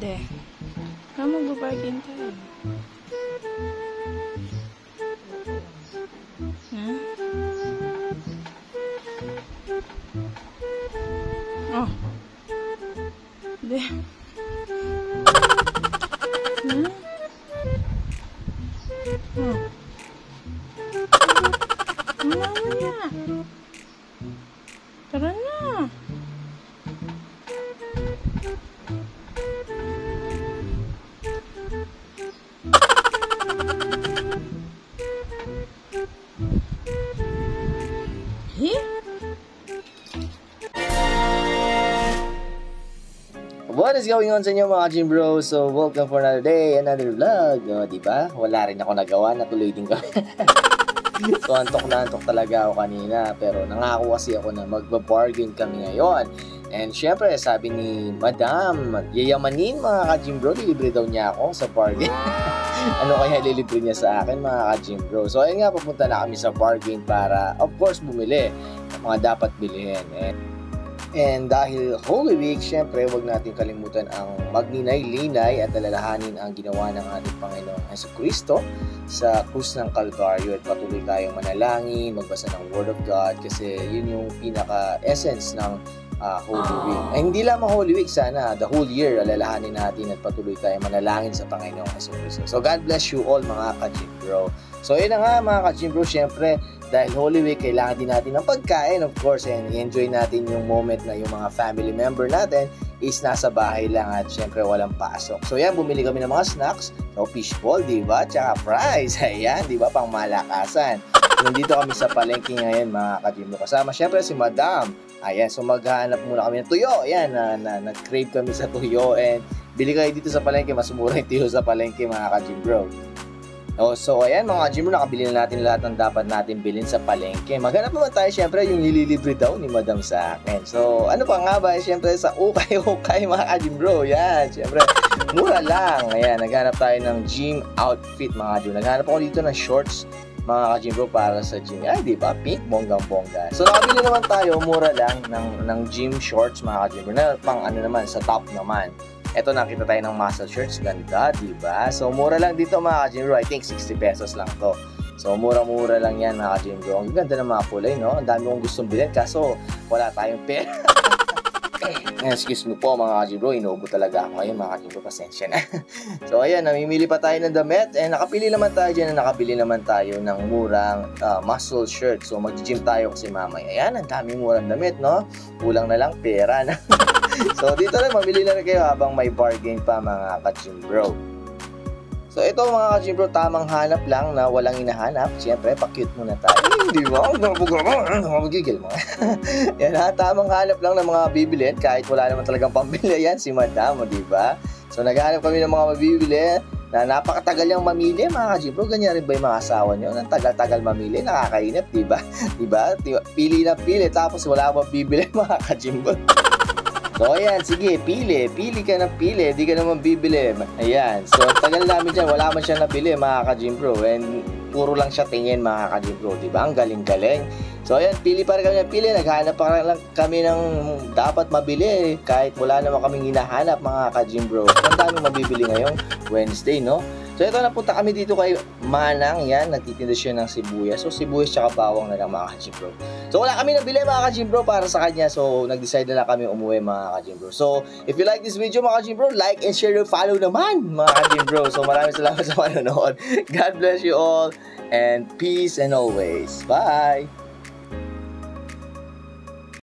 De. Magbabargain tayo. Ha? Oh. De. Ha? Oh. Mamaya. Tara na. What is going on sa inyo mga Gym Bros? So, welcome for another day, another vlog. O, diba? Wala rin ako nagawa, natuloy din kami. So, antok na antok talaga ako kanina. Pero nangako kasi ako na magbabargain kami ngayon. And syempre, sabi ni Madam, yayamanin mga ka-Gym Bro, lilibre daw niya ako sa bargain. Ano kaya lilibre niya sa akin mga ka-Gym Bro? So, ayun nga, papunta na kami sa bargain para, of course, bumili ng mga dapat bilihin. And dahil Holy Week, syempre, huwag natin kalimutan ang magninay-linay at alalahanin ang ginawa ng ating Panginoong Jesucristo sa krus ng Kalbaryo at patuloy tayong manalangin, magbasa ng Word of God kasi yun yung pinaka-essence ng Holy Week. Ay, hindi lamang Holy Week, sana the whole year alalahanin natin at patuloy tayong manalangin sa Panginoong Jesucristo. So God bless you all mga ka-Gym Bro. So yun na nga mga ka-Gym Bro, syempre dahil Holy Week, kailangan din natin ng pagkain, of course, and enjoy natin yung moment na yung mga family member natin is nasa bahay lang at syempre walang pasok. So yan, bumili kami ng mga snacks, so fishball, diba? Tsaka fries, ayan, diba? Pang malakasan. Nandito kami sa palengke ngayon mga ka-Gym Bro. Kasama syempre si Madam. Ayan, so maghahanap muna kami ng tuyo. Ayan, nag-crave kami sa tuyo and bili kayo dito sa palengke, mas mura yung tuyo sa palengke mga ka-Gym Bro. So ayan mga Gym Bro, nakabili na natin lahat ng dapat natin bilhin sa palengke. Maghanap naman tayo syempre yung nililibre daw ni Madam sa akin. So ano pa nga ba, syempre sa ukay-ukay mga Gym Bro. Yan, syempre mura lang. Ayan, naghanap tayo ng gym outfit mga Gym. Naghanap ako dito ng shorts mga ka-Gym Bro para sa gym. Ay, di ba? Pink, bonggang-bongga. So nakabili naman tayo, mura lang ng gym shorts mga ka-Gym Bro. Na pang ano naman, sa top naman. Eto, nakita tayo ng muscle shirts. Ganda, diba? So, mura lang dito mga ka-Gym Bro. I think 60 pesos lang to. So, mura-mura lang yan mga ka-Gym Bro. Ang ganda ng mga kulay, no? Ang dami kong gustong bilhin. Kaso, wala tayong pera. Excuse me po mga ka-Gym Bro. Inuubo talaga ako ngayon mga ka-Gym Bro. Pasensya na. So, ayan. Namimili pa tayo ng damit. And nakapili naman tayo dyan. Nakabili naman tayo ng murang muscle shirt. So, mag-gym tayo kasi mamaya. Ayan, ang daming murang damit, no? Kulang na lang pera na. So, dito na, mamili na rin kayo habang may bargain pa mga ka-Gym Bro. So, ito mga ka-Gym Bro, tamang hanap lang na walang hinahanap. Siyempre, pa-cute muna tayo. Hindi ba? Magigil mo. Yan ha, tamang hanap lang ng mga bibilin kahit wala naman talagang pambili. Yan, si Madam, di ba? So, naghahanap kami ng mga mabibili na napakatagal yung mamili mga ka-Gym Bro. Ganyan rin ba yung mga asawa nyo? Ang tagal-tagal mamili, nakakainip, di ba? Di ba? Pili na pili, tapos wala pa bibili mga ka-Gym Bro. So, ayan, sige, pili ka ng pili, di ka naman bibili. Ayan, so, tagal namin dyan, wala man siya nabili, mga ka-Gym Bro, and puro lang siya tingin, mga ka-Gym Bro, diba? Ang galing-galing. So, ayan, pili pa rin kami ng pili, naghahanap pa lang kami ng dapat mabili, kahit wala naman kaming hinahanap, mga ka-Gym Bro. So, ang daming mabibili ngayong Wednesday, no? So, ito, napunta kami dito kay Manang, yan, nagtitinda siya ng sibuyas. So, sibuyas tsaka bawang na lang, mga ka-Gym Bro. So, wala kami nabili, mga ka-Gym Bro, para sa kanya. So, nag-decide na lang kami umuwi, mga ka-Gym Bro. So, if you like this video, mga ka-Gym Bro, like and share and follow naman, mga ka-Gym Bro. So, maraming salamat sa panonood. God bless you all, and peace and always. Bye!